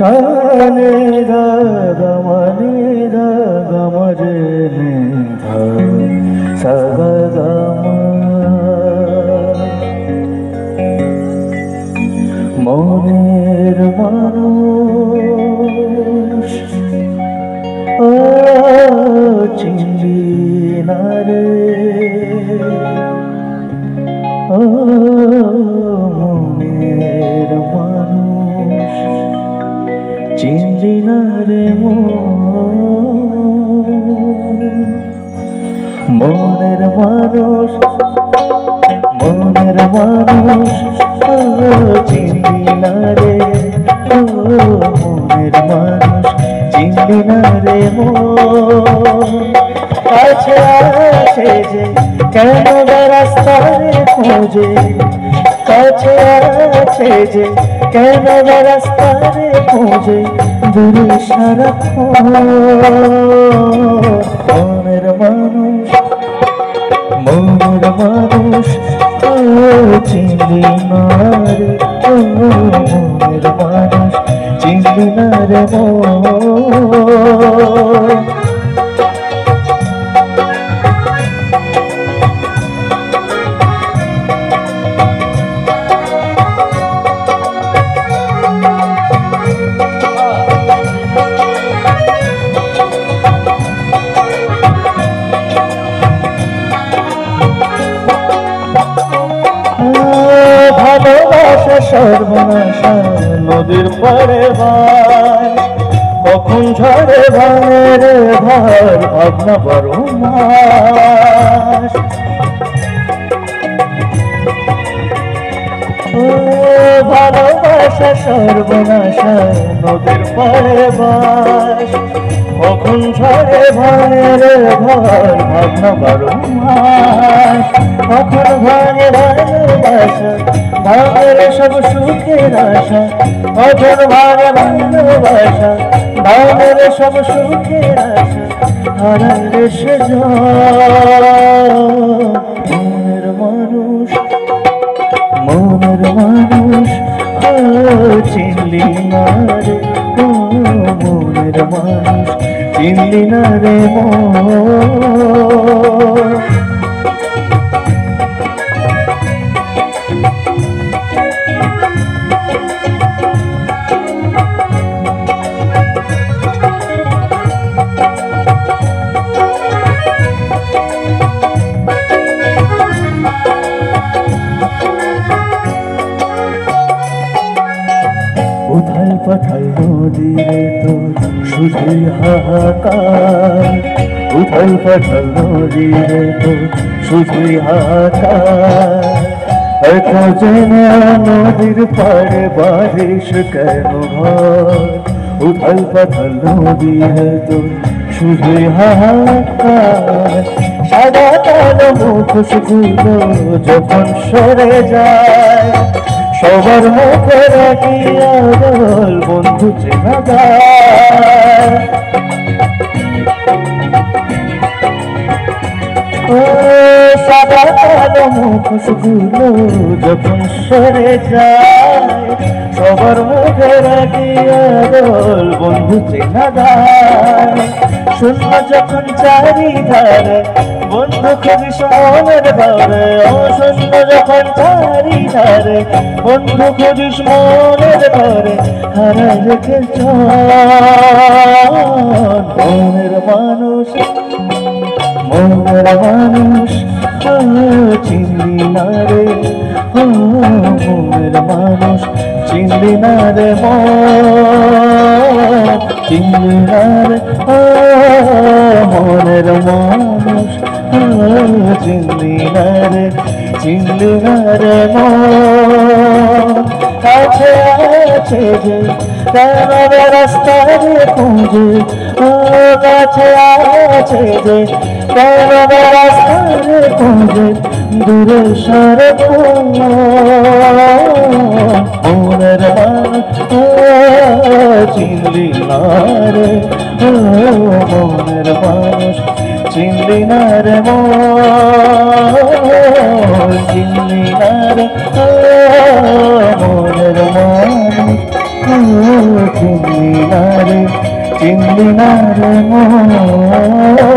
সানে দা গমনে দা গমরে নে ধা সা গা গা মা। মনের মানুষ ও চিনলি না রে, ও মনের মানুষ চিনলি না রে মনের মানুষ, মনের মানুষ ও চিনলি না রে, ও মনের মানুষ চিনলি না রে কাছে আছে যে কেন রাস্তায় খোঁজে, কাছে আছে যে কেন রাস্তায় খোঁজে দূরে সারাক্ষণ। মনের মানুষ, মনের মানুষ ও চিনলি না রে, ও মনের মানুষ চিনলি না রে ভালোবাসা সর্বনাশা নদীর পাড়ে ভাই, কখন ঝড়ে ভাঙে রে ভার ভাবনা বড় মাস। ভালোবাসা সর্বনাশা নদীর পাড়ে বাস, কখন ঝড়ে ভাঙে রে ভার ভাবনা বড় মাস। কখন ভাঙে ভালোবাসা ভাঙের সব সুখের আশা, কখন ভাঙে ভালোবাসা ভাঙের সব সুখের আশা হারায় রে সে মনের মানুষ, মনের মানুষ ও চিনলি না রে, ও মনের মানুষ চিনলি না রে উথাল পাথাল নদীরে তোর শুধুই হাহাকার, উথাল পাথাল নদীরে তোর শুধুই হাহাকার। এত জেনে নদীর পাড়ে বারিশ কেন ঘর, উথাল পাথাল নদীরে তোর শুধুই হাহাকার। সাদা কালো মুখোশগুলো যখন সরে যায়, সবার মুখে রাখি আদল বন্ধু চেনা যায়। সাদা কালো মুখোশগুলো যখন সরে যায়, সবার মুখে রাখি আদল বন্ধু চেনা যায়। শূন্য যখন চারিধারে বন্ধু খুঁজিস মনের ভারে, ও শূন্য যখন চারিধারে বন্ধু খুঁজিস মনের ভারে হারায় রেখে মনের মানুষ, মনের মানুষ ও চিনলি না রে, ও মনের মানুষ চিনলি না রে চিনলি না রে, ও মনের মানুষ ও চিনলি না রে, চিনলি না রে কাছে আছে যে কেন রাস্তায় খুঁজে, ও কাছে আছে যে কেন রাস্তায় খুঁজে দূরে সারাক্ষণ। মনের মানুষ চিনলি না রে, ও মনের মানুষ চিনলি না রে চিনলি না রে, মনের মানুষ চিনলি না রে, চিনলি না রে মন।